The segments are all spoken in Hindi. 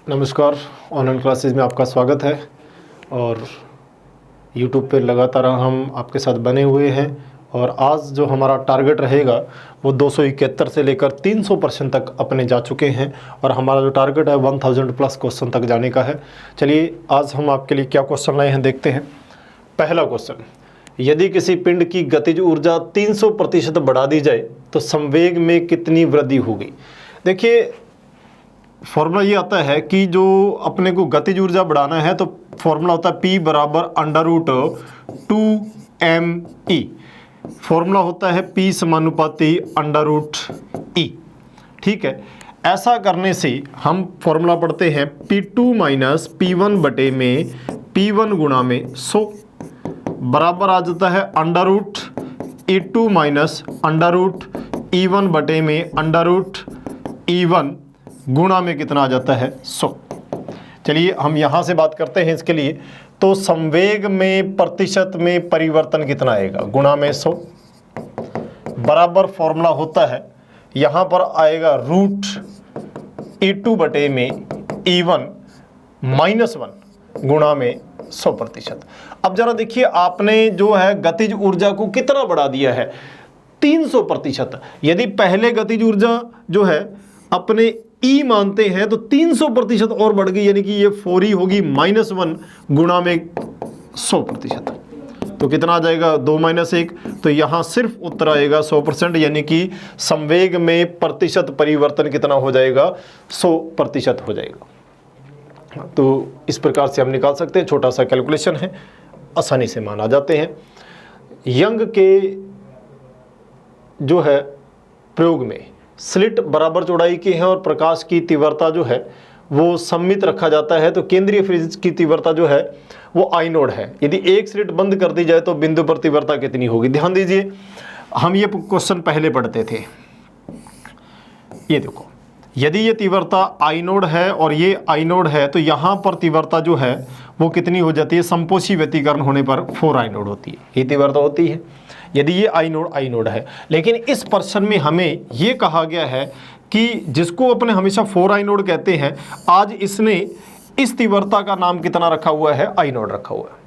नमस्कार, ऑनलाइन क्लासेस में आपका स्वागत है। और यूट्यूब पे लगातार हम आपके साथ बने हुए हैं। और आज जो हमारा टारगेट रहेगा वो 271 से लेकर 300% तक अपने जा चुके हैं और हमारा जो टारगेट है 1000 प्लस क्वेश्चन तक जाने का है। चलिए आज हम आपके लिए क्या क्वेश्चन लाए हैं देखते हैं। पहला क्वेश्चन, यदि किसी पिंड की गतिज ऊर्जा 300% बढ़ा दी जाए तो संवेग में कितनी वृद्धि होगी। देखिए फॉर्मूला ये आता है कि जो अपने को गतिज ऊर्जा बढ़ाना है तो फॉर्मूला होता है P बराबर √2mE। फॉर्मूला होता है P समानुपाती √E। ठीक है, ऐसा करने से हम फॉर्मूला पढ़ते हैं P2 माइनस P1 बटे में P1 गुणा में 100 बराबर आ जाता है √E2 माइनस √E1 बटे में √E1 गुणा में कितना आ जाता है 100। चलिए हम यहाँ से बात करते हैं इसके लिए। तो संवेग में प्रतिशत में परिवर्तन कितना आएगा, गुणा में 100 बराबर फॉर्मूला होता है, यहाँ पर आएगा √E2 बटे में E1 माइनस 1 गुणा में 100%। अब जरा देखिए आपने जो है गतिज ऊर्जा को कितना बढ़ा दिया है, 300%। यदि पहले गतिज ऊर्जा जो है अपने E मानते हैं तो 300% और बढ़ गई, यानी कि ये 4E होगी -1 गुणा में 100%। तो कितना आ जाएगा 2 - 1, तो यहाँ सिर्फ उत्तर आएगा 100%, यानी कि संवेग में प्रतिशत परिवर्तन कितना हो जाएगा 100% हो जाएगा। तो इस प्रकार से हम निकाल सकते हैं, छोटा सा कैलकुलेशन है, आसानी से मान आ जाते हैं। यंग के जो है प्रयोग में स्लिट बराबर चौड़ाई की है और प्रकाश की तीव्रता जो है वो सममित रखा जाता है, तो केंद्रीय फ्रिज की तीव्रता जो है वो आई नोड है। यदि एक स्लिट बंद कर दी जाए तो बिंदु पर तीव्रता कितनी होगी। ध्यान दीजिए, हम ये क्वेश्चन पहले पढ़ते थे। ये देखो, यदि ये तीव्रता आई नोड है और ये आई नोड है तो यहाँ पर तीव्रता जो है वो कितनी हो जाती है, संपोषी व्यतिकरण होने पर 4 आई नोड होती है, ये तीव्रता होती है यदि ये आई नोड है। लेकिन इस प्रश्न में हमें ये कहा गया है कि जिसको अपने हमेशा 4 आई नोड कहते हैं, आज इसने इस तीव्रता का नाम कितना रखा हुआ है, आई नोड रखा हुआ है।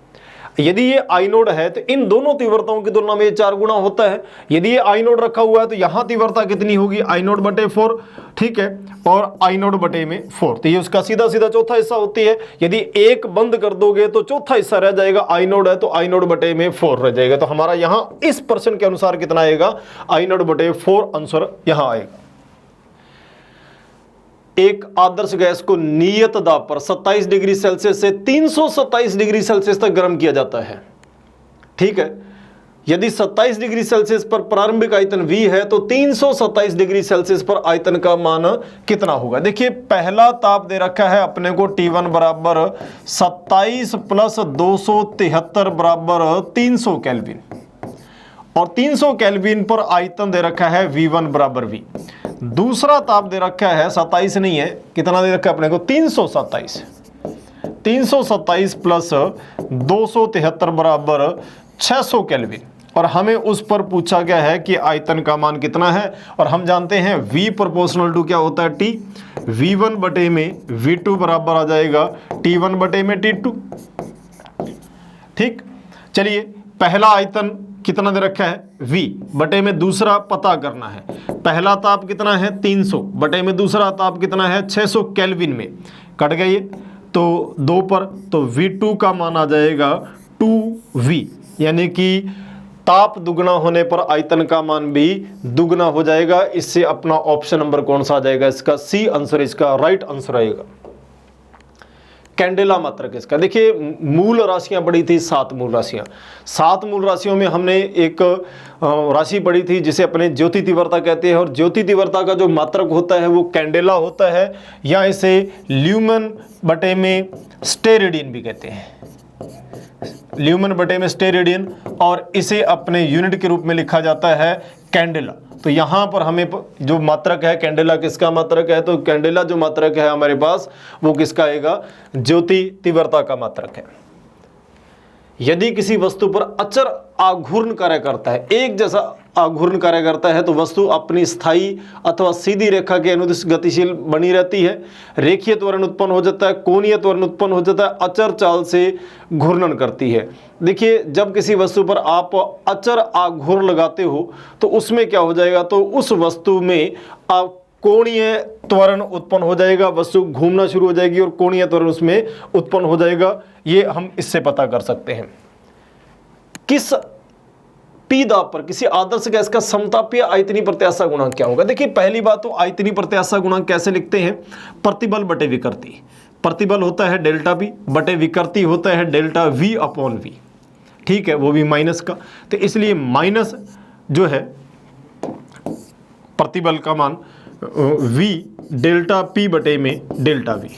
यदि ये आई नोड है तो इन दोनों तीव्रताओं की तुलना में ये 4 गुना होता है। यदि ये आई नोड रखा हुआ है तो यहाँ तीव्रता कितनी होगी, आई नोड बटे 4, ठीक है, और आई नोड बटे में 4, तो ये उसका सीधा सीधा चौथा हिस्सा होती है। यदि एक बंद कर दोगे तो चौथा हिस्सा रह जाएगा, आई नोड है तो आई नोड बटे में 4 रह जाएगा। तो हमारा यहाँ इस प्रश्न के अनुसार कितना आएगा, आई नोड बटे 4 आंसर यहाँ आएगा। एक आदर्श गैस को नियत दाब पर 27 डिग्री सेल्सियस से 327 डिग्री सेल्सियस तक गर्म किया जाता है। ठीक है, यदि 27 डिग्री सेल्सियस पर प्रारंभिक आयतन V है तो 327 डिग्री सेल्सियस पर आयतन का मान कितना होगा। देखिए पहला ताप दे रखा है अपने को T1 बराबर 27 + 273 बराबर 300 केल्विन, और 300 केल्विन पर आयतन दे रखा है V1 बराबर V। दूसरा ताप दे रखा है 27 नहीं है, कितना दे रखा है अपने को, 327 प्लस 273 बराबर 600 केल्विन, और हमें उस पर पूछा गया है कि आयतन का मान कितना है। और हम जानते हैं V प्रोपोर्शनल टू क्या होता है, T। V1 बटे में V2 बराबर आ जाएगा T1 बटे में T2। ठीक, चलिए पहला आयतन कितना दे रखा है, V बटे में दूसरा पता करना है। पहला ताप कितना है 300 बटे में दूसरा ताप कितना है 600 केल्विन में, कट गए तो 2 पर, तो V2 का मान आ जाएगा 2V, यानी कि ताप दुगना होने पर आयतन का मान भी दुगना हो जाएगा। इससे अपना ऑप्शन नंबर कौन सा आ जाएगा, इसका C आंसर इसका राइट आंसर आएगा। कैंडेला मात्रक इसका, देखिए मूल राशियां पढ़ी थी 7 मूल राशियां। 7 मूल राशियों में हमने एक राशि पढ़ी थी जिसे अपने ज्योति तीव्रता कहते हैं, और ज्योति तीव्रता का जो मात्रक होता है वो कैंडेला होता है, या इसे ल्यूमन बटे में स्टेरेडियन भी कहते हैं, ल्यूमन बटे में स्टेरेडियन, और इसे अपने यूनिट के रूप में लिखा जाता है कैंडेला। तो यहाँ पर हमें जो मात्रक है कैंडेला किसका मात्रक है, तो कैंडेला जो मात्रक है हमारे पास वो किसका आएगा, ज्योति तीव्रता का मात्रक है। यदि किसी वस्तु पर अचर आघूर्ण कार्य करता है, एक जैसा आघूर्ण कार्य करता है तो वस्तु अपनी स्थायी अथवा सीधी रेखा के अनुदिश गतिशील बनी रहती है, रेखीय त्वरण उत्पन्न हो जाता है, कोणीय त्वरण उत्पन्न हो जाता है, अचर चाल से घूर्णन करती है। देखिए, जब किसी वस्तु पर आप अचर आघूर्ण लगाते हो तो उसमें क्या हो जाएगा, तो उस वस्तु में आप कोणीय त्वरण उत्पन्न हो जाएगा, वस्तु घूमना शुरू हो जाएगी और कोणीय त्वरण उसमें उत्पन्न हो जाएगा। ये हम इससे पता कर सकते हैं। किस पी दाब पर किसी आदर्श गैस का समतापीय आयतनीय प्रत्याशा गुणांक क्या होगा? देखिए, पहली बात तो आयतनीय प्रत्याशा गुणांक कैसे लिखते हैं, प्रतिबल बटे विकृति। प्रतिबल होता है डेल्टा बी बटे विकृति होता है डेल्टा वी अपॉन वी, ठीक है, वो भी माइनस का। तो इसलिए माइनस जो है प्रतिबल का मान वी डेल्टा पी बटे में डेल्टा वी,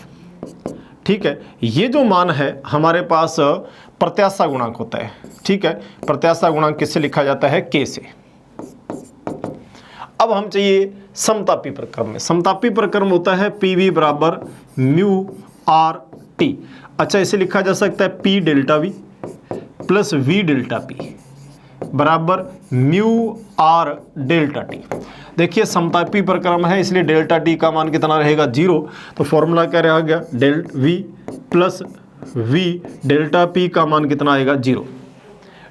ठीक है। ये जो मान है हमारे पास प्रत्याशा गुणांक होता है, ठीक है। प्रत्याशा गुणांक किससे लिखा जाता है, के से। अब हम चाहिए समतापी प्रक्रम में। समतापी प्रक्रम होता है पी वी बराबर म्यू आर टी। अच्छा, इसे लिखा जा सकता है P delta we plus V delta P बराबर म्यू आर डेल्टा टी। देखिए, समतापी प्रक्रम है इसलिए डेल्टा टी का मान कितना रहेगा, 0। तो फॉर्मूला क्या रह गया, del V plus V delta P का मान कितना आएगा, 0,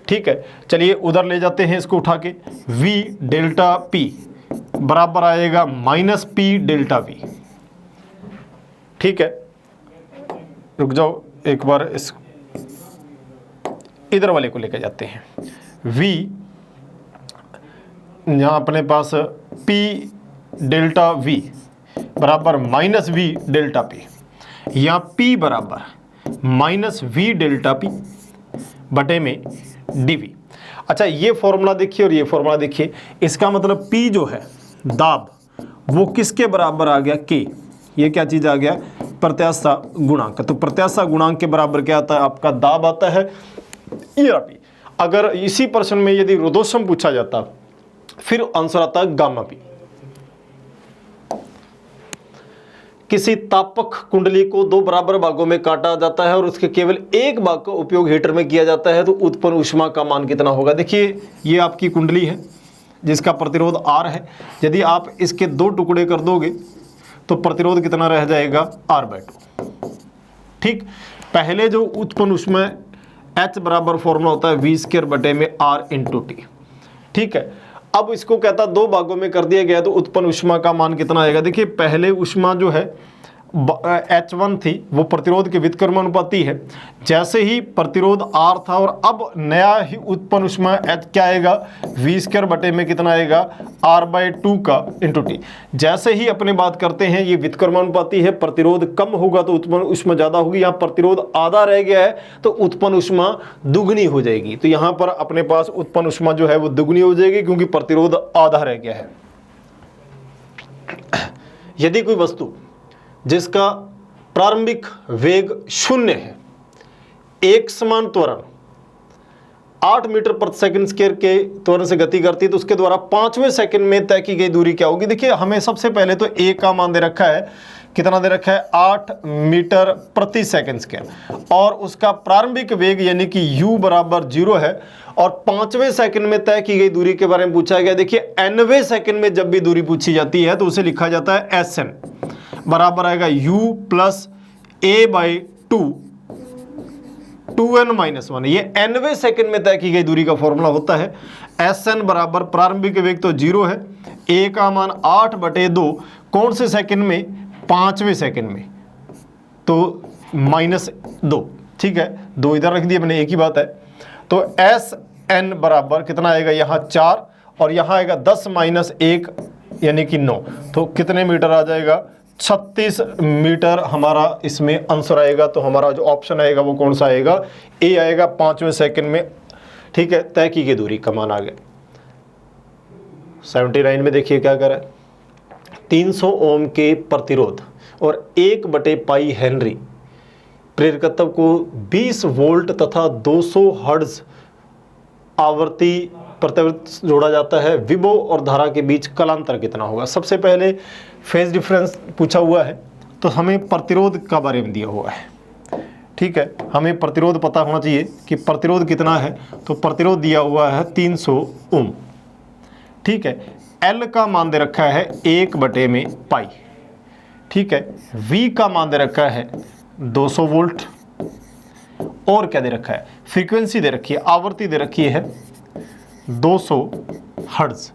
ठीक है। चलिए उधर ले जाते हैं इसको उठा के, वी डेल्टा पी बराबर आएगा माइनस पी डेल्टा वी, ठीक है। रुक जाओ, एक बार इस इधर वाले को लेकर जाते हैं। वी यहाँ अपने पास P डेल्टा V बराबर माइनस वी डेल्टा पी, या P बराबर माइनस वी डेल्टा पी बटे में dV। अच्छा, ये फॉर्मूला देखिए और ये फॉर्मूला देखिए। इसका मतलब P जो है दाब, वो किसके बराबर आ गया, K। ये क्या चीज़ आ गया, प्रत्याशा गुणांक। तो प्रत्याशा गुणांक के बराबर क्या आता है, आपका दाब आता है ये P। अगर इसी प्रश्न में यदि रोधोष्म पूछा जाता फिर आंसर आता है गामा पी। किसी तापक कुंडली को 2 बराबर भागों में काटा जाता है और उसके केवल एक भाग का उपयोग हीटर में किया जाता है तो उत्पन्न ऊष्मा का मान कितना होगा? देखिए, ये आपकी कुंडली है जिसका प्रतिरोध R है। यदि आप इसके 2 टुकड़े कर दोगे तो प्रतिरोध कितना रह जाएगा, R/2, ठीक। पहले जो उत्पन्न ऊष्मा H बराबर फॉर्मूला होता है V² बटे में R × T, ठीक है। अब इसको कहता 2 भागों में कर दिया गया तो उत्पन्न ऊष्मा का मान कितना आएगा? देखिए, पहले ऊष्मा जो है H1 थी वो प्रतिरोध के व्युत्क्रमानुपाती है। जैसे ही प्रतिरोध R था और अब नया ही उत्पन्न ऊष्मा H क्या आएगा, V² बटे में कितना आएगा, R/2 का × T। जैसे ही अपने बात करते हैं ये व्युत्क्रमानुपाती है, प्रतिरोध कम होगा तो उत्पन्न ऊष्मा ज़्यादा होगी। यहाँ प्रतिरोध आधा रह गया है तो उत्पन्न ऊष्मा दुगनी हो जाएगी। तो यहाँ पर अपने पास उत्पन्न ऊष्मा जो है वो दुगनी हो जाएगी क्योंकि प्रतिरोध आधा रह गया है। यदि कोई वस्तु जिसका प्रारंभिक वेग 0 है, एक समान त्वरण 8 मीटर प्रति सेकंड स्क्वायर के त्वरण से गति करती है तो उसके द्वारा 5वें सेकंड में तय की गई दूरी क्या होगी? देखिए, हमें सबसे पहले तो ए का मान दे रखा है, कितना दे रखा है, 8 मीटर प्रति सेकंड स्क्वायर, और उसका प्रारंभिक वेग यानी कि u बराबर 0 है और 5वें सेकंड में तय की गई दूरी के बारे में पूछा गया। देखिए, nवें सेकंड में जब भी दूरी पूछी जाती है तो उसे लिखा जाता है Sn बराबर आएगा u प्लस a/2 2n-1। ये nवें सेकंड में तय की गई दूरी का फॉर्मूला होता है। Sn बराबर प्रारंभिक वेग तो 0 है, a का मान 8/2 कौन से सेकंड में, 5वें सेकंड में, तो -2, ठीक है। 2 इधर रख दिए मैंने, एक ही बात है। तो Sn बराबर कितना आएगा, यहाँ 4 और यहाँ आएगा 10 - 1 यानी कि 9। तो कितने मीटर आ जाएगा, 36 मीटर हमारा इसमें आंसर आएगा। तो हमारा जो ऑप्शन आएगा वो कौन सा आएगा, ए आएगा, 5वें सेकंड में, ठीक है। तय की गई दूरी का मान आ गया। 79 में देखिए क्या कर रहा है, 300 ओम के प्रतिरोध और 1/पाई हेनरी प्रेरकत्व को 20 वोल्ट तथा 200 हर्ट्ज आवर्ती प्रत्यावर्ती जोड़ा जाता है। विभव और धारा के बीच कलांतर कितना होगा? सबसे पहले फेज डिफरेंस पूछा हुआ है तो हमें प्रतिरोध का बारे में दिया हुआ है, ठीक है। हमें प्रतिरोध पता होना चाहिए कि प्रतिरोध कितना है। तो प्रतिरोध दिया हुआ है 300 ओम, ठीक है। L का मान दे रखा है 1/पाई, ठीक है। V का मान दे रखा है 200 वोल्ट, और क्या दे रखा है, फ्रीक्वेंसी दे रखी है, आवृत्ति दे रखी है 200 हर्ट्ज।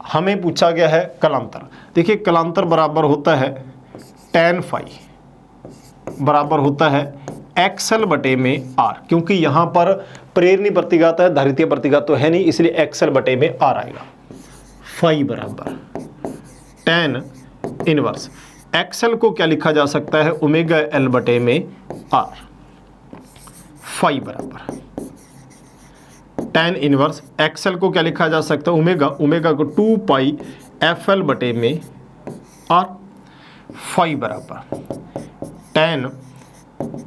हमें पूछा गया है कलांतर। देखिए कलांतर बराबर होता है tan फाई बराबर होता है XL बटे में R, क्योंकि यहाँ पर प्रेरणीय प्रतिघात है, धारितीय प्रतिघात तो है नहीं, इसलिए XL बटे में R आएगा। फाई बराबर tan इनवर्स XL को क्या लिखा जा सकता है, ओमेगा L बटे में R। फाई बराबर tan इनवर्स XL को क्या लिखा जा सकता है, ओमेगा को 2 पाई FL बटे में R। फाई बराबर tan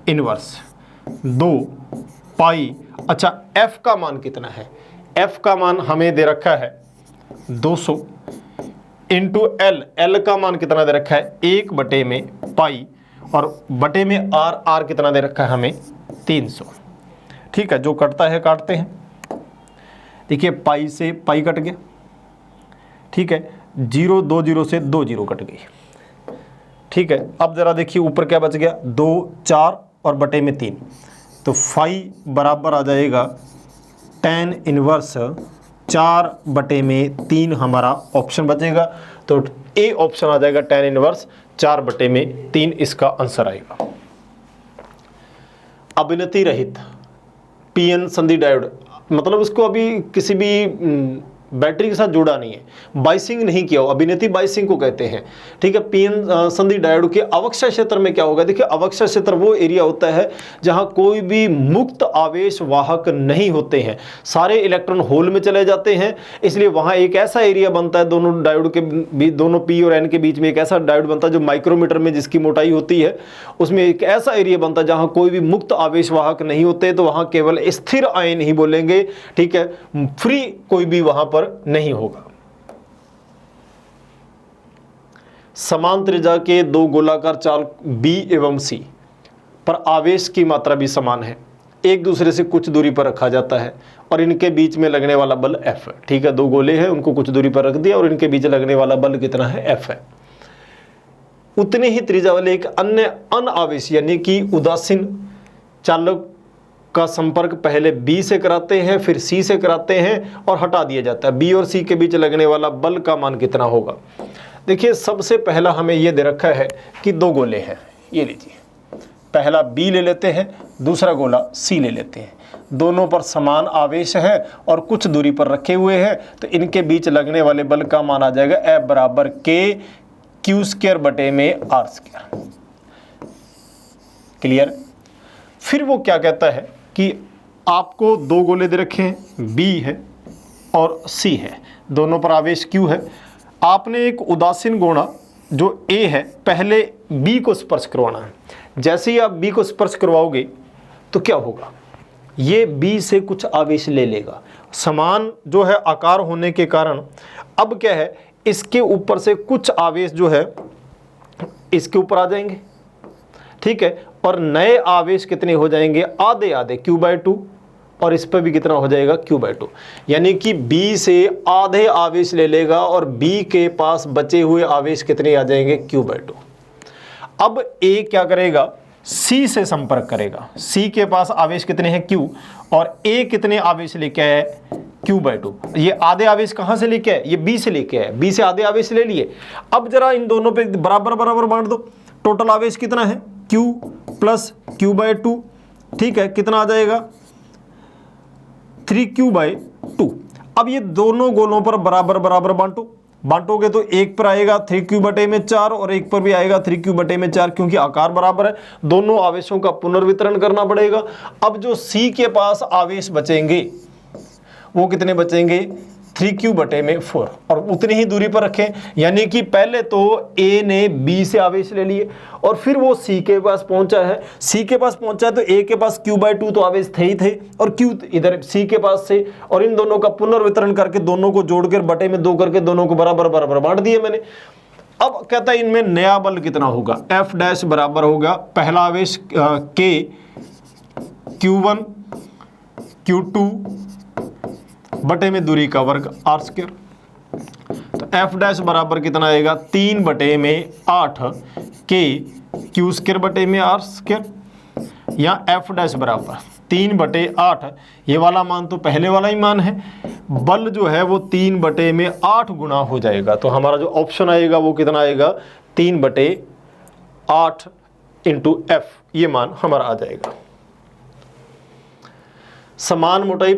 इनवर्स 2 पाई, अच्छा F का मान कितना है, F का मान हमें दे रखा है 200 इंटू L का मान कितना दे रखा है 1/पाई, और बटे में R कितना दे रखा है हमें 300। ठीक है, जो कटता है काटते हैं। देखिए पाई से पाई कट गया, ठीक है, 0 2 0 से 2 0 कट गई, ठीक है। अब जरा देखिए ऊपर क्या बच गया, 2 4 और बटे में 3, तो फाई बराबर आ जाएगा tan इनवर्स 4/3 हमारा ऑप्शन बचेगा। तो ए ऑप्शन आ जाएगा tan इनवर्स 4/3, इसका आंसर आएगा। अभिनति रहित पीएन संधि डायोड, मतलब उसको अभी किसी भी बैटरी के साथ जोड़ा नहीं है, बाइसिंग नहीं किया हो, अभिनति बाइसिंग को कहते हैं, ठीक है। पीएन संधि डायोड के अवक्षय क्षेत्र में क्या होगा, देखिए अवक्षय क्षेत्र वो एरिया होता है जहां कोई भी मुक्त आवेश वाहक नहीं होते हैं, सारे इलेक्ट्रॉन होल में चले जाते हैं, इसलिए वहां एक ऐसा एरिया बनता है दोनों डायोड के बीच, दोनों पी और एन के बीच में एक ऐसा डायोड बनता है जो माइक्रोमीटर में जिसकी मोटाई होती है, उसमें एक ऐसा एरिया बनता है जहां कोई भी मुक्त आवेश वाहक नहीं होते, तो वहां केवल स्थिर आयन ही बोलेंगे, ठीक है, फ्री कोई भी वहां पर नहीं होगा। समान त्रिज्या के दो गोलाकार चाल B एवं C पर आवेश की मात्रा भी समान है, एक दूसरे से कुछ दूरी पर रखा जाता है और इनके बीच में लगने वाला बल F है, ठीक है। दो गोले हैं, उनको कुछ दूरी पर रख दिया और इनके बीच लगने वाला बल कितना है, F है। उतने ही त्रिज्या वाले एक अन्य अनावेश यानी कि उदासीन चालक का संपर्क पहले B से कराते हैं, फिर C से कराते हैं और हटा दिया जाता है। B और C के बीच लगने वाला बल का मान कितना होगा। देखिए सबसे पहला हमें यह दे रखा है कि दो गोले हैं, ये लीजिए, पहला B ले लेते हैं, दूसरा गोला C ले लेते हैं, दोनों पर समान आवेश है और कुछ दूरी पर रखे हुए हैं, तो इनके बीच लगने वाले बल का मान आ जाएगा F बराबर K Q² बटे में R²। क्लियर। फिर वो क्या कहता है कि आपको दो गोले दे रखे हैं, B है और C है, दोनों पर आवेश Q है। आपने एक उदासीन गोला जो A है पहले B को स्पर्श करवाना है। जैसे ही आप B को स्पर्श करवाओगे तो क्या होगा, ये B से कुछ आवेश ले लेगा, समान जो है आकार होने के कारण अब क्या है, इसके ऊपर से कुछ आवेश जो है इसके ऊपर आ जाएंगे, ठीक है, और नए आवेश कितने हो जाएंगे, आधे आधे Q/2, और इस पर भी कितना हो जाएगा Q/2, यानी कि B से आधे आवेश ले लेगा और B के पास बचे हुए आवेश कितने आ जाएंगे, Q/2। अब A क्या करेगा, C से संपर्क करेगा, C के पास आवेश कितने हैं Q, और A कितने आवेश लेके आया है, Q/2। ये आधे आवेश कहाँ से लेके आए, ये B से लेके आए, B से आधे आवेश ले लिए। अब जरा इन दोनों पे बराबर बराबर बांट दो, टोटल आवेश कितना है, Q प्लस Q/2, ठीक है, कितना आ जाएगा 3Q/2। अब ये दोनों गोलों पर बराबर बराबर बांटोगे तो एक पर आएगा 3Q/4 और एक पर भी आएगा 3Q/4, क्योंकि आकार बराबर है, दोनों आवेशों का पुनर्वितरण करना पड़ेगा। अब जो C के पास आवेश बचेंगे वो कितने बचेंगे, 3Q/4, और उतनी ही दूरी पर रखें, यानी कि पहले तो A ने B से आवेश ले लिए और फिर वो C के पास पहुंचा है, C के पास पहुंचा है तो A के पास Q/2 तो आवेश थे ही थे और Q इधर C के पास से, और इन दोनों का पुनर्वितरण करके दोनों को जोड़कर बटे में 2 करके दोनों को बराबर बराबर बांट दिए मैंने। अब कहता है इनमें नया बल कितना होगा, F' बराबर होगा पहला आवेश K Q1 Q2 बटे में दूरी का वर्ग R²। तो एफ डैश बराबर कितना आएगा 3/8 के क्यू स्क्वायर बटे में आर स्क्वायर, या एफ डैश बराबर 3/8, ये वाला मान तो पहले वाला ही मान है, बल जो है वो 3/8 गुना हो जाएगा। तो हमारा जो ऑप्शन आएगा वो कितना आएगा 3/8 इंटू एफ, ये मान हमारा आ जाएगा। समान मोटाई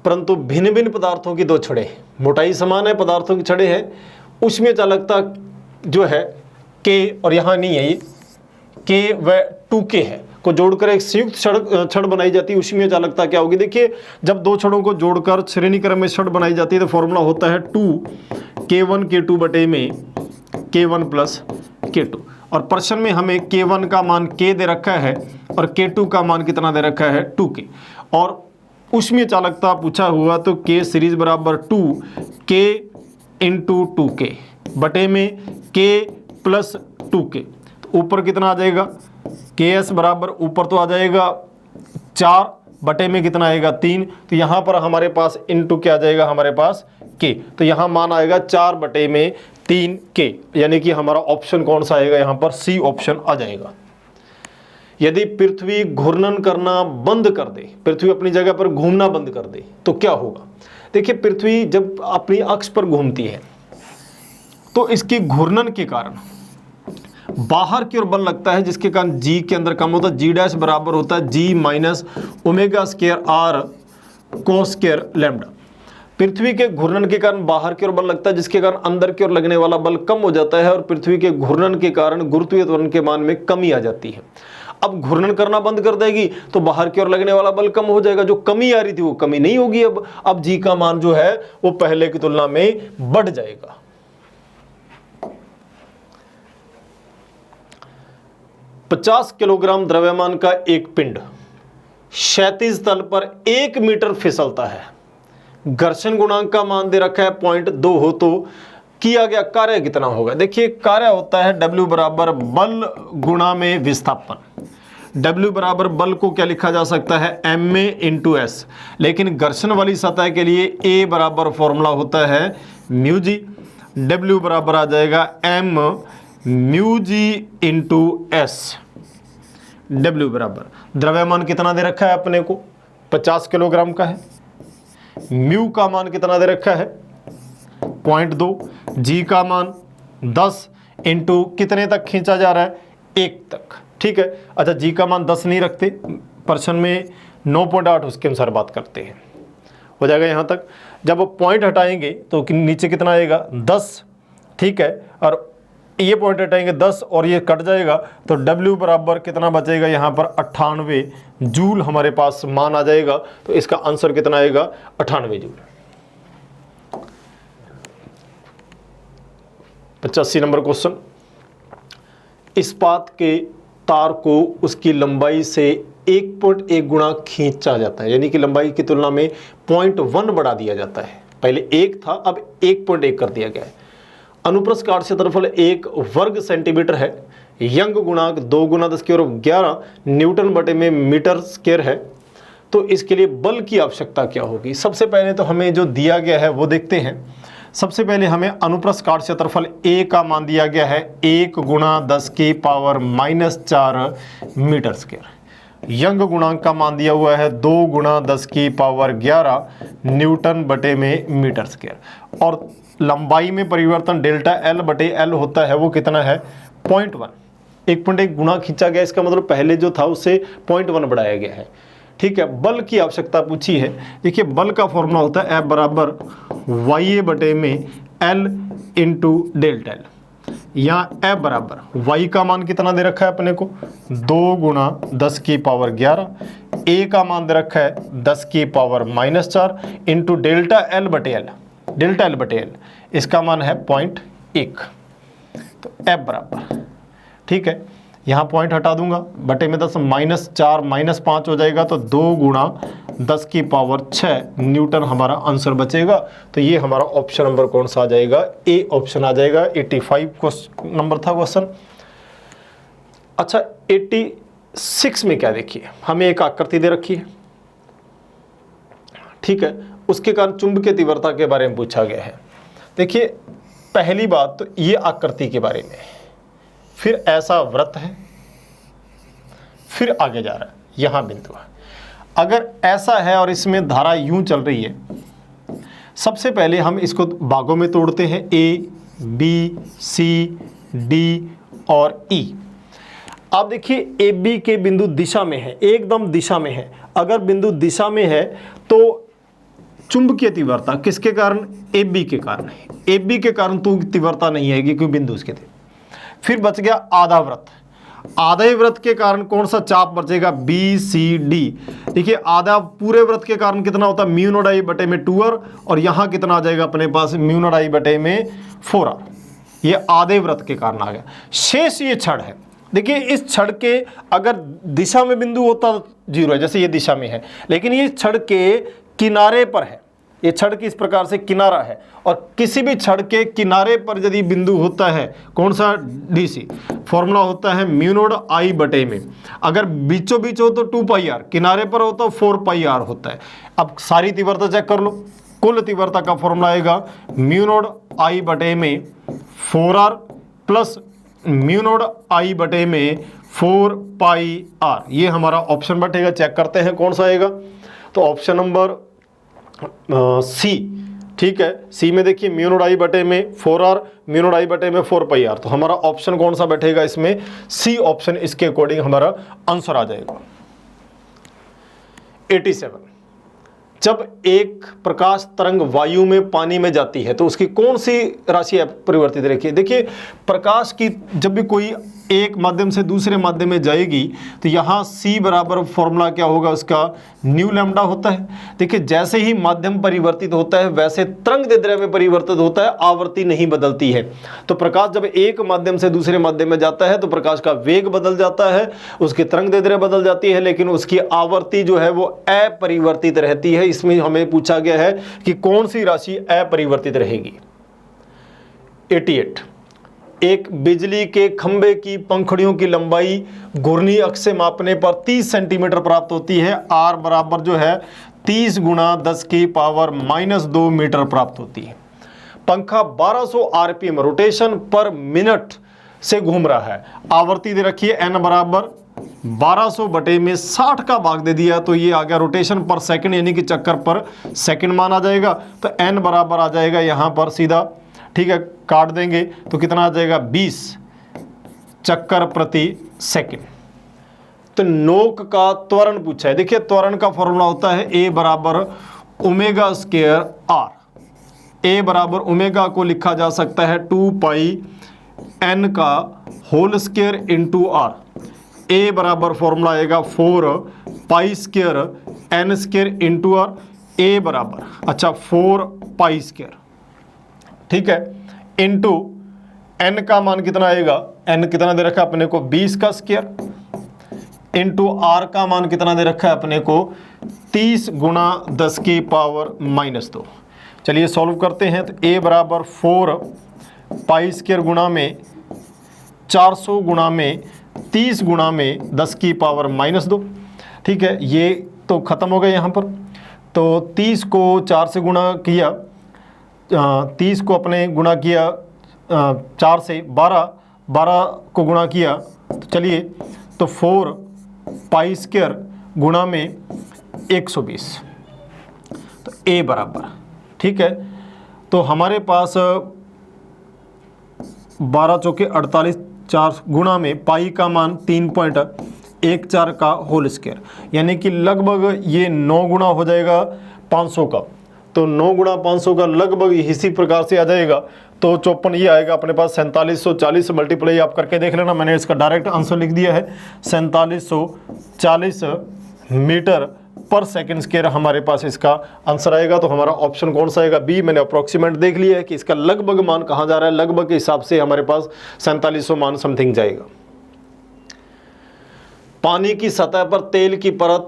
परंतु भिन्न भिन्न पदार्थों की दो छड़ें, मोटाई समान है, पदार्थों की छड़ें है, उसमें चालकता जो है के, और यहाँ नहीं है ये के व 2k है, को जोड़कर एक संयुक्त छड़ बनाई जाती है, उसी में चालकता क्या होगी। देखिए जब दो छड़ों को जोड़कर श्रेणी क्रम में छड़ बनाई जाती है तो फॉर्मूला होता है 2k1 k2 बटे में k1 प्लस k2, और प्रश्न में हमें k1 का मान k दे रखा है और k2 का मान कितना दे रखा है 2k, और उसमें चालकता पूछा हुआ तो k सीरीज बराबर 2k इंटू 2k बटे में k प्लस 2k, तो ऊपर कितना आ जाएगा ks बराबर ऊपर तो आ जाएगा 4 बटे में कितना आएगा 3, तो यहाँ पर हमारे पास इंटू क्या आ जाएगा हमारे पास k, तो यहाँ मान आएगा 4 बटे में 3k, यानी कि हमारा ऑप्शन कौन सा आएगा यहाँ पर सी ऑप्शन आ जाएगा। यदि पृथ्वी घूर्णन करना बंद कर दे, पृथ्वी अपनी जगह पर घूमना बंद कर दे तो क्या होगा। देखिए पृथ्वी जब अपनी अक्ष पर घूमती है तो इसके घूर्णन के कारण बाहर की ओर बल लगता है, जिसके कारण जी के अंदर कम होता है, जी डैश बराबर होता है g minus omega square R cos square lambda. पृथ्वी के घूर्णन के कारण बाहर की ओर बल लगता है, जिसके कारण अंदर की ओर लगने वाला बल कम हो जाता है, और पृथ्वी के घूर्णन के कारण गुरुत्वीय त्वरण के मान में कमी आ जाती है। अब घूर्णन करना बंद कर देगी तो बाहर की ओर लगने वाला बल कम हो जाएगा, जो कमी आ रही थी वो कमी नहीं होगी। अब जी का मान जो है वो पहले की तुलना में बढ़ जाएगा। पचास किलोग्राम द्रव्यमान का एक पिंड क्षैतिज तल पर 1 मीटर फिसलता है, घर्षण गुणांक का मान दे रखा है 0.2 हो, तो किया गया कार्य कितना होगा। देखिए कार्य होता है W बराबर बल गुणा में विस्थापन। W बराबर बल को क्या लिखा जा सकता है ma इंटू एस, लेकिन घर्षण वाली सतह के लिए A बराबर फॉर्मूला होता है म्यू जी, W बराबर आ जाएगा m mu G into S. W बराबर द्रव्यमान कितना दे रखा है अपने को 50 किलोग्राम का है, म्यू का मान कितना दे रखा है 0.2, जी का मान 10 इंटू कितने तक खींचा जा रहा है 1 तक, ठीक है। अच्छा जी का मान 10 नहीं रखते, प्रश्न में 9.8 उसके अनुसार बात करते हैं, हो जाएगा यहाँ तक। जब वो पॉइंट हटाएंगे तो नीचे कितना आएगा 10, ठीक है, और ये पॉइंट हटाएंगे 10 और ये कट जाएगा तो W बराबर कितना बचेगा यहाँ पर 98 जूल हमारे पास मान आ जाएगा। तो इसका आंसर कितना आएगा 98 जूल। 85 नंबर क्वेश्चन, इस्पात के तार को उसकी लंबाई से 1.1 गुना खींचा जाता है, यानी कि लंबाई की तुलना में 0.1 बढ़ा दिया जाता है। पहले 1 था, अब 1.1 कर दिया गया है। अनुप्रस्थ काट क्षेत्रफल 1 वर्ग सेंटीमीटर है, यंग गुणांक 2 गुना 10⁻11 न्यूटन बटे में मीटर स्क्वायर है। तो इसके लिए बल की आवश्यकता क्या होगी। सबसे पहले तो हमें जो दिया गया है वो देखते हैं। सबसे पहले हमें अनुप्रस्थ काट क्षेत्रफल A का मान दिया गया है 1 गुणा 10⁻⁻4 मीटर स्क्वायर। यंग गुणांक का मान दिया हुआ है 2 गुणा 10⁻11 न्यूटन बटे में मीटर स्क्वायर। और लंबाई में परिवर्तन डेल्टा L बटे L होता है, वो कितना है 0.1। 1.1 गुना खींचा गया, इसका मतलब पहले जो था उससे 0.1 बढ़ाया गया है, ठीक है। बल की आवश्यकता पूछी है। देखिए बल का फॉर्मूला होता है F बराबर YA बटे में L इंटू डेल्टा L। यहाँ F बराबर Y का मान कितना दे रखा है अपने को 2 गुणा 10⁻11, A का मान दे रखा है 10⁻⁻4 इंटू डेल्टा L बटे L, डेल्टा L बटे L इसका मान है 0.1। तो F बराबर, ठीक है, यहाँ पॉइंट हटा दूंगा, बटे में 10 -4 -5 हो जाएगा, तो 2 गुणा 10⁻6 न्यूटन हमारा आंसर बचेगा। तो ये हमारा ऑप्शन नंबर कौन सा आ जाएगा, ए ऑप्शन आ जाएगा। 85 नंबर था क्वेश्चन। अच्छा 86 में क्या, देखिए हमें एक आकृति दे रखी है, ठीक है, उसके कारण चुंबकीय तीव्रता के बारे में पूछा गया है। देखिए पहली बात तो ये आकृति के बारे में, फिर ऐसा वृत्त है, फिर आगे जा रहा है, यहाँ बिंदु है। अगर ऐसा है और इसमें धारा यूं चल रही है, सबसे पहले हम इसको भागों में तोड़ते हैं, ए बी सी डी और ई। आप देखिए ए बी के बिंदु दिशा में है, एकदम दिशा में है। अगर बिंदु दिशा में है तो चुंबकीय तीव्रता किसके कारण? ए बी के कारण है। ए बी के कारण तो तीव्रता नहीं आएगी क्योंकि बिंदु उसके थे। फिर बच गया आधा वृत्त। आधे वृत्त के कारण कौन सा चाप बचेगा? B C D. देखिए आधा पूरे वृत्त के कारण कितना होता है? म्यू नॉट आई बटे में 2r, और यहाँ कितना आ जाएगा अपने पास? म्यू नॉट आई बटे में 4r। ये आधे वृत्त के कारण आ गया। शेष ये छड़ है। देखिए इस छड़ के अगर दिशा में बिंदु होता तो 0 है, जैसे ये दिशा में है, लेकिन ये छड़ के किनारे पर है। ये छड़ की इस प्रकार से किनारा है, और किसी भी छड़ के किनारे पर यदि बिंदु होता है, कौन सा? डीसी। फॉर्मूला होता है म्यू नॉट आई बटे में, अगर बीचों बीच हो तो 2 पाई आर, किनारे पर हो तो 4 पाई आर होता है। अब सारी तीव्रता चेक कर लो। कुल तीव्रता का फॉर्मूला आएगा म्यू नॉट आई बटे में 4r plus mu not I बटे में 4 पाई आर। ये हमारा ऑप्शन बैठेगा। चेक करते हैं कौन सा आएगा। तो ऑप्शन नंबर सी, ठीक है। सी में देखिए म्यू नॉट आई बटे में 4r, म्यू नॉट आई बटे में 4 पाई आर। तो हमारा ऑप्शन कौन सा बैठेगा इसमें? सी ऑप्शन इसके अकॉर्डिंग हमारा आंसर आ जाएगा। 87, जब एक प्रकाश तरंग वायु में पानी में जाती है तो उसकी कौन सी राशि परिवर्तित रखी है? देखिए प्रकाश की जब भी कोई एक माध्यम से दूसरे माध्यम में जाएगी तो यहाँ c बराबर फॉर्मूला क्या होगा उसका? न्यू लैम्डा होता है। देखिए जैसे ही माध्यम परिवर्तित होता है वैसे तरंग दैर्ध्य परिवर्तित होता है, आवृत्ति नहीं बदलती है। तो प्रकाश जब एक माध्यम से दूसरे माध्यम में जाता है तो प्रकाश का वेग बदल जाता है, उसकी तरंग दैर्ध्य बदल जाती है, लेकिन उसकी आवृत्ति जो है वो अपरिवर्तित रहती है। इसमें हमें पूछा गया है कि कौन सी राशि अपरिवर्तित रहेगी। 88, एक बिजली के खंभे की पंखुड़ियों की लंबाई घूर्णी अक्ष से मापने पर 30 सेंटीमीटर प्राप्त होती है। आर बराबर जो है 30 गुणा 10 की पावर -2 मीटर प्राप्त होती है। पंखा 1200 आरपीएम रोटेशन पर मिनट से घूम रहा है। आवृत्ति दे रखी है एन बराबर 1200 बटे में 60 का भाग दे दिया, तो ये आ गया रोटेशन पर सेकंड, यानी कि चक्कर पर सेकंड मान आ जाएगा। तो एन बराबर आ जाएगा यहाँ पर सीधा, ठीक है, काट देंगे तो कितना आ जाएगा? 20 चक्कर प्रति सेकंड। तो नोक का त्वरण पूछा है। देखिए त्वरण का फॉर्मूला होता है ए बराबर ओमेगा स्क्वायर आर। ए बराबर ओमेगा को लिखा जा सकता है 2 पाई एन का whole square into R. A बराबर फॉर्मूला आएगा 4 pi square n square into R. A बराबर 4 पाई स्क्वायर, ठीक है, इंटू एन का मान कितना आएगा? एन कितना दे रखा है अपने को? 20 का स्क्वायर, इंटू आर का मान कितना दे रखा है अपने को? 30 गुणा 10 की पावर -2। चलिए सॉल्व करते हैं। तो ए बराबर 4 पाई स्क्वायर गुणा में 400 गुणा में 30 गुणा में 10 की पावर -2, ठीक है। ये तो ख़त्म हो गया यहाँ पर। तो 30 को 4 से गुणा किया, 30 को अपने गुणा किया 4 से, 12 को गुणा किया, तो चलिए तो 4 पाई स्क्वायर गुणा में 120, तो ए बराबर, ठीक है। तो हमारे पास 12 चौके 48, 4 गुणा में पाई का मान 3.14 का होल स्क्वायर, यानी कि लगभग ये 9 गुणा हो जाएगा 500 का। तो 9 गुणा 500 का लगभग इसी प्रकार से आ जाएगा। तो 54 ये आएगा अपने पास। 4740 से मल्टीप्लाई आप करके देख लेना, मैंने इसका डायरेक्ट आंसर लिख दिया है। 4740 मीटर पर सेकंड स्क्वायर हमारे पास इसका आंसर आएगा। तो हमारा ऑप्शन कौन सा आएगा? बी। मैंने अप्रोक्सीमेट देख लिया है कि इसका लगभग मान कहाँ जा रहा है, लगभग के हिसाब से हमारे पास 4700 मान समथिंग जाएगा। पानी की सतह पर तेल की परत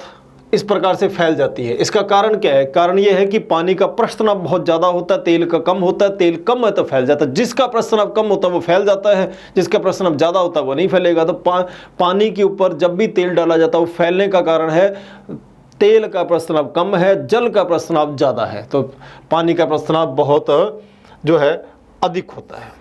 इस प्रकार से फैल जाती है, इसका कारण क्या है? कारण यह है कि पानी का प्रस्ताव बहुत ज़्यादा होता है, तेल का कम होता है। तेल कम है तो फैल जाता है, जिसका प्रस्ताव कम होता है वो फैल जाता है, जिसका प्रस्ताव ज़्यादा होता है वो नहीं फैलेगा। तो पानी के ऊपर जब भी तेल डाला जाता है वो फैलने का कारण है तेल का प्रस्ताव कम है, जल का प्रस्ताव ज़्यादा है। तो पानी का प्रस्ताव बहुत जो है अधिक होता है।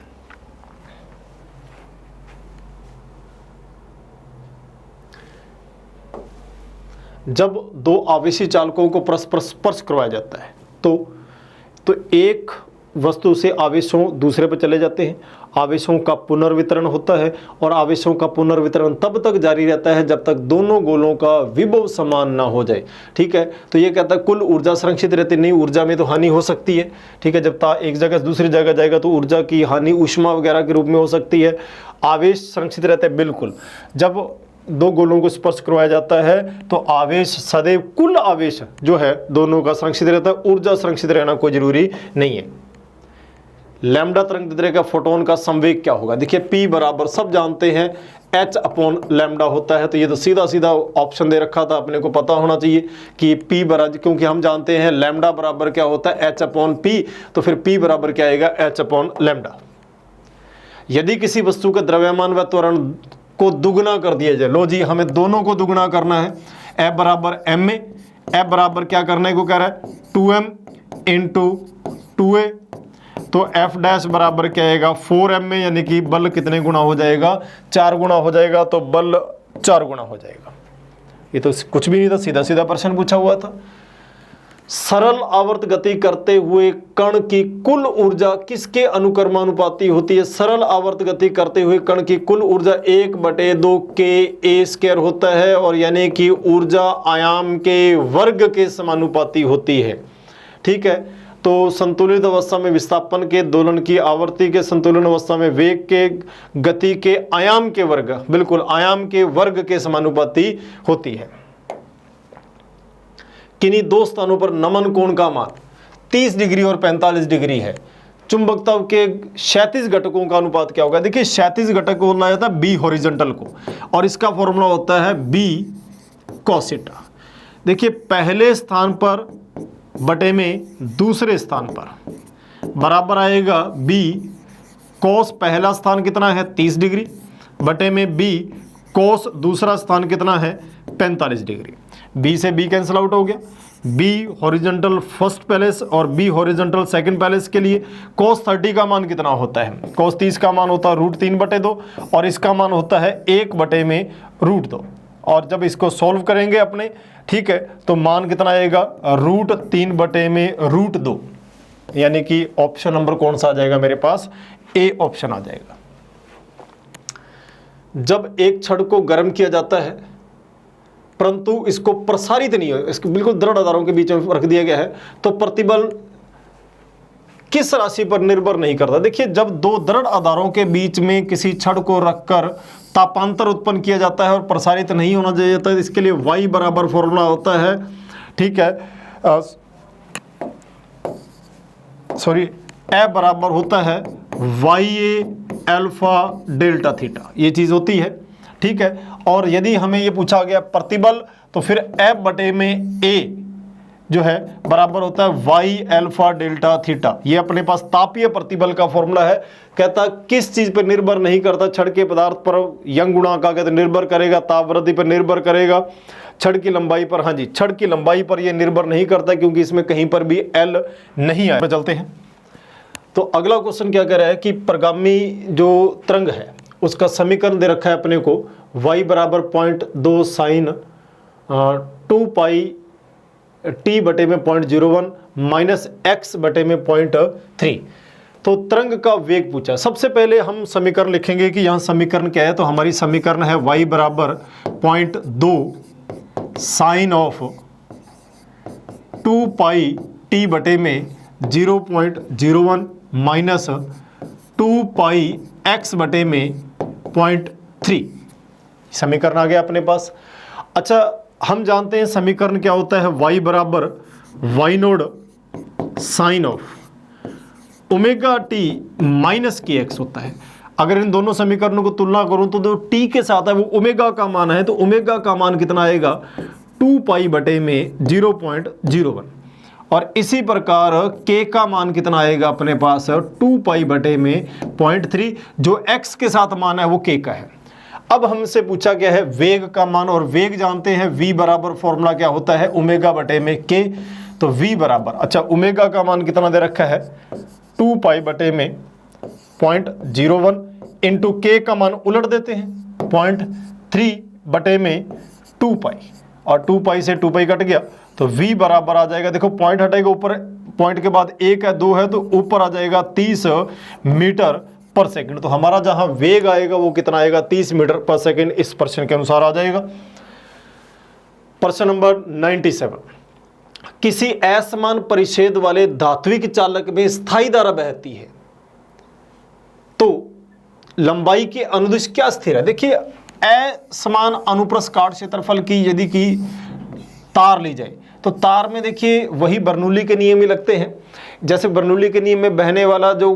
जब दो आवेशी चालकों को परस्पर स्पर्श करवाया जाता है तो एक वस्तु से आवेशों दूसरे पर चले जाते हैं, आवेशों का पुनर्वितरण होता है और आवेशों का पुनर्वितरण तब तक जारी रहता है जब तक दोनों गोलों का विभव समान ना हो जाए। ठीक है, तो ये कहता है कुल ऊर्जा संरक्षित रहती नहीं, ऊर्जा में तो हानि हो सकती है। ठीक है, जब एक जगह से दूसरी जगह जाएगा तो ऊर्जा की हानि ऊष्मा वगैरह के रूप में हो सकती है। आवेश संरक्षित रहते हैं बिल्कुल। जब दो गोलों को स्पर्श करवाया जाता है तो आवेश सदैव, कुल आवेश जो है दोनों का संरक्षित रहता है, ऊर्जा संरक्षित रहना कोई जरूरी नहीं है। लैम्डा तरंगदैर्घ्य का फोटोन का संवेग क्या होगा? देखिए P बराबर सब जानते हैं H अपॉन लैम्डा होता है, तो ये तो सीधा सीधा ऑप्शन दे रखा था, अपने को पता होना चाहिए कि P बराबर, क्योंकि हम जानते हैं लैम्डा बराबर क्या होता है H अपॉन P, तो फिर P बराबर क्या आएगा H अपॉन लैम्डा। यदि किसी वस्तु का द्रव्यमान व त्वरण को दुगना कर दिया जाए, लो जी हमें दोनों को दुगना करना है, F बराबर M में, F बराबर क्या करने को कह रहा है 2M इंटू 2A, तो F डैश बराबर क्या आएगा 4M में, यानी कि बल कितने गुना हो जाएगा 4 गुना हो जाएगा, तो बल 4 गुना हो जाएगा। ये तो कुछ भी नहीं था, सीधा सीधा प्रश्न पूछा हुआ था। सरल आवर्त गति करते हुए कण की कुल ऊर्जा किसके अनुक्रमानुपाती होती है? सरल आवर्त गति करते हुए कण की कुल ऊर्जा 1/2 kA² होता है, और यानी कि ऊर्जा आयाम के वर्ग के समानुपाती होती है। ठीक है, तो संतुलित अवस्था में विस्थापन के दोलन की आवृत्ति के संतुलन अवस्था में वेग के गति के आयाम के वर्ग, बिल्कुल आयाम के वर्ग के समानुपाती होती है। किन्हीं दो स्थानों पर नमन कोण का मान 30 डिग्री और 45 डिग्री है। चुंबकत्व के क्षैतिज घटकों का अनुपात क्या होगा? देखिए क्षैतिज घटक को बोला जाता है बी हॉरिजॉन्टल को, और इसका फॉर्मूला होता है बी कॉसिटा। देखिए पहले स्थान पर बटे में दूसरे स्थान पर बराबर आएगा बी कोस, पहला स्थान कितना है 30 डिग्री, बटे में बी कोस दूसरा स्थान कितना है 45 डिग्री। बी से बी कैंसिल आउट हो गया। बी हॉरिजॉन्टल फर्स्ट पैलेस और बी हॉरिजॉन्टल सेकंड पैलेस के लिए कोस 30 का मान कितना होता है? कोस 30 का मान होता है √3/2 और इसका मान होता है 1/√2। और जब इसको सॉल्व करेंगे अपने, ठीक है, तो मान कितना आएगा √3/√2, यानी कि ऑप्शन नंबर कौन सा आ जाएगा मेरे पास? ए ऑप्शन आ जाएगा। जब एक छड़ को गर्म किया जाता है परंतु इसको प्रसारित नहीं हो, इसको बिल्कुल दृढ़ आधारों के बीच में रख दिया गया है, तो प्रतिबल किस राशि पर निर्भर नहीं करता? देखिए जब दो दृढ़ आधारों के बीच में किसी छड़ को रखकर तापांतर उत्पन्न किया जाता है और प्रसारित नहीं होना चाहिए, तो इसके लिए y बराबर फॉर्मूला होता है, ठीक है, सॉरी ए बराबर होता है YA अल्फा डेल्टा थीटा, ये चीज़ होती है। ठीक है, और यदि हमें ये पूछा गया प्रतिबल, तो फिर F बटे में A जो है बराबर होता है Y अल्फा डेल्टा थीटा। ये अपने पास तापीय प्रतिबल का फॉर्मूला है। कहता किस चीज़ पर निर्भर नहीं करता? छड़ के पदार्थ पर यंग गुणांक का कहते निर्भर करेगा, ताप वृद्धि पर निर्भर करेगा, छड़ की लंबाई पर, हाँ जी छड़ की लंबाई पर यह निर्भर नहीं करता क्योंकि इसमें कहीं पर भी L नहीं आया। चलते हैं, तो अगला क्वेश्चन क्या कह रहा है कि प्रगामी जो तरंग है उसका समीकरण दे रखा है अपने को, y बराबर 0.2 साइन 2 पाई t बटे में 0.01 माइनस x बटे में 0.3। तो तरंग का वेग पूछा। सबसे पहले हम समीकरण लिखेंगे कि यहाँ समीकरण क्या है, तो हमारी समीकरण है y बराबर 0.2 साइन ऑफ 2 पाई t बटे में 0.01 माइनस 2 पाई x बटे में 0.3। समीकरण आ गया अपने पास। अच्छा हम जानते हैं समीकरण क्या होता है, y बराबर y naught sine of omega t minus k x होता है। अगर इन दोनों समीकरणों को तुलना करूं तो जो t के साथ है वो ओमेगा का मान है, तो ओमेगा का मान कितना आएगा 2 पाई बटे में 0.01, और इसी प्रकार k का मान कितना आएगा अपने पास 2 पाई बटे में 0.3, जो x के साथ मान है वो k का है। अब हमसे पूछा गया है वेग का मान, और वेग जानते हैं v बराबर फॉर्मूला क्या होता है ओमेगा बटे में k। तो v बराबर, अच्छा ओमेगा का मान कितना दे रखा है 2 पाई बटे में 0.01 इंटू के का मान उलट देते हैं 0.3 बटे में 2 पाई, और 2 पाई से 2 पाई कट गया तो v बराबर आ जाएगा, देखो पॉइंट हटेगा ऊपर, पॉइंट के बाद 1 है 2 है तो ऊपर आ जाएगा 30 मीटर पर सेकंड। तो हमारा जहां वेग आएगा वो कितना आएगा, 30 मीटर पर सेकंड, इस प्रश्न के अनुसार आ जाएगा। प्रश्न नंबर 97, किसी असमान परिच्छेद वाले धात्विक चालक में स्थायी धारा बहती है तो लंबाई के अनुदिश क्या स्थिर है। देखिए असमान अनुप्रस्थ काट क्षेत्रफल की यदि की तार ली जाए तो तार में देखिए वही बर्नौली के नियम ही लगते हैं। जैसे बर्नौली के नियम में बहने वाला जो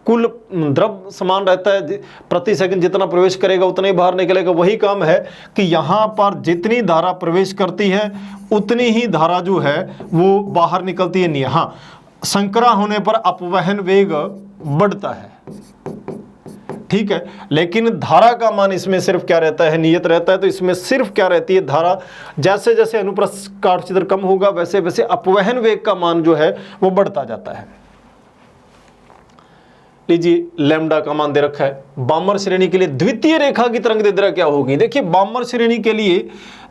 कुल द्रव समान रहता है, प्रति सेकंड जितना प्रवेश करेगा उतना ही बाहर निकलेगा, वही काम है कि यहाँ पर जितनी धारा प्रवेश करती है उतनी ही धारा जो है वो बाहर निकलती है। नहीं, हाँ, संकरा होने पर अपवहन वेग बढ़ता है, ठीक है, लेकिन धारा का मान इसमें सिर्फ क्या रहता है, नियत रहता है। तो इसमें सिर्फ क्या रहती है, धारा, जैसे जैसे अनुप्रस्थ काट क्षेत्र कम होगा वैसे वैसे अपवहन वेग का मान जो है वो बढ़ता जाता है। लीजिए लैम्डा का मान दे रखा है। बामर श्रेणी के लिए द्वितीय रेखा की तरंग दैर्ध्य क्या होगी। देखिए बामर श्रेणी के लिए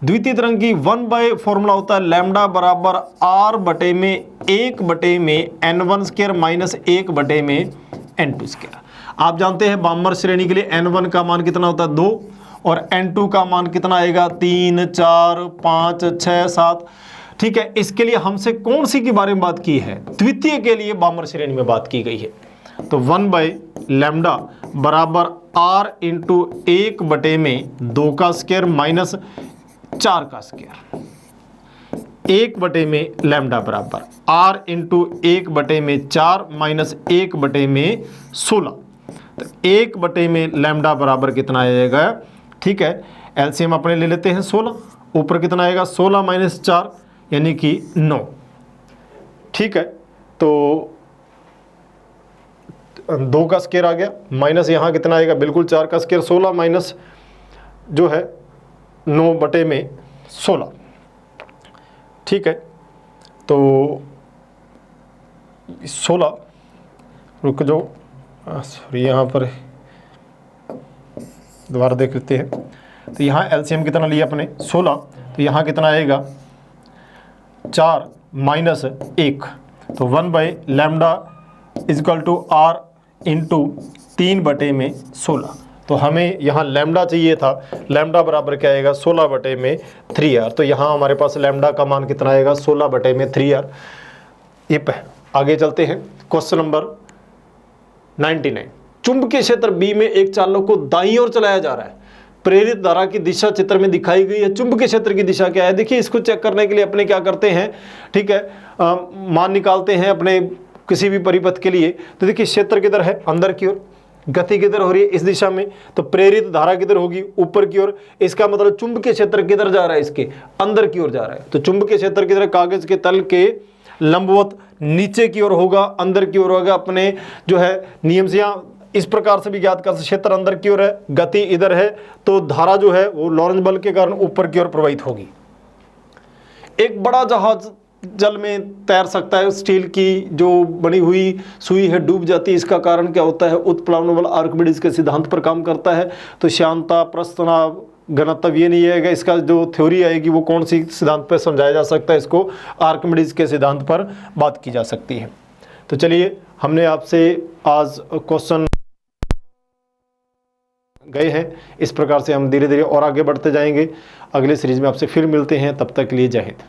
द्वितीय तरंग की 1 फॉर्मूला होता है लैम्डा बराबर r बटे में 1 बटे में n1 स्क्वायर माइनस 1 बटे में n2 स्क्वायर। आप जानते हैं बामर श्रेणी के लिए n1 का मान कितना होता है 2 और n2 का मान कितना आएगा 3 4 5 6 7, ठीक है। इसके लिए हमसे कौन सी के बारे में बात की है, द्वितीय के लिए बामर श्रेणी में बात की गई है। तो 1 लैम्डा बराबर r इंटू 1 बटे में 2 का स्क्वायर माइनस 4 का स्क्वायर, 1 बटे में लैम्डा बराबर r इंटू 1 बटे में 4 माइनस 1 बटे में 16। तो 1 बटे में लैम्डा बराबर कितना आएगा, ठीक है, एलसीएम अपने ले लेते हैं 16, ऊपर कितना आएगा 16 माइनस 4 यानी कि 9, ठीक है। तो 2 का स्क्वायर आ गया माइनस यहाँ कितना आएगा, बिल्कुल 4 का स्क्वायर, 16 माइनस जो है 9 बटे में 16, ठीक है। तो 16 रुक जाओ, सॉरी यहाँ पर दोबारा देख लेते हैं। तो यहाँ एलसीएम कितना लिया अपने 16, तो यहाँ कितना आएगा 4 माइनस 1, तो 1 lambda is equal to r into 3 बटे में 16। तो हमें यहाँ लैम्डा चाहिए था, लैम्डा बराबर क्या आएगा 16 बटे में 3r। तो यहाँ हमारे पास लैम्डा का मान कितना आएगा 16 बटे में 3r। ये आगे चलते हैं। क्वेश्चन नंबर 99, चुंबकीय क्षेत्र B में एक चालक को दाईं ओर चलाया जा रहा है, प्रेरित धारा की दिशा चित्र में दिखाई गई है, चुंबकीय क्षेत्र की दिशा क्या है। देखिए इसको चेक करने के लिए अपने क्या करते हैं, ठीक है, मान निकालते हैं अपने किसी भी परिपथ के लिए। तो देखिए क्षेत्र किधर है, अंदर की ओर, गति किधर हो रही है इस दिशा में, तो प्रेरित धारा किधर होगी, ऊपर की ओर। इसका मतलब चुंबकीय क्षेत्र किधर जा रहा है, इसके अंदर की ओर जा रहा है। तो चुंबकीय क्षेत्र किधर, कागज के तल के लंबवत नीचे की ओर होगा, अंदर की ओर होगा। अपने जो है नियम से यहाँ इस प्रकार से भी ज्ञात कर, क्षेत्र अंदर की ओर है, गति इधर है, तो धारा जो है वो लॉरेंज बल के कारण ऊपर की ओर प्रवाहित होगी। एक बड़ा जहाज जल में तैर सकता है, स्टील की जो बनी हुई सुई है डूब जाती है, इसका कारण क्या होता है, उत्प्लावन बल आर्किमिडीज के सिद्धांत पर काम करता है। तो श्यानता, प्रस्तनाव, घनत्व ये नहीं आएगा, इसका जो थ्योरी आएगी वो कौन सी सिद्धांत पर समझाया जा सकता है, इसको आर्किमिडीज के सिद्धांत पर बात की जा सकती है। तो चलिए हमने आपसे आज क्वेश्चन गए हैं, इस प्रकार से हम धीरे धीरे और आगे बढ़ते जाएंगे। अगले सीरीज में आपसे फिर मिलते हैं, तब तक के लिए जय हिंद।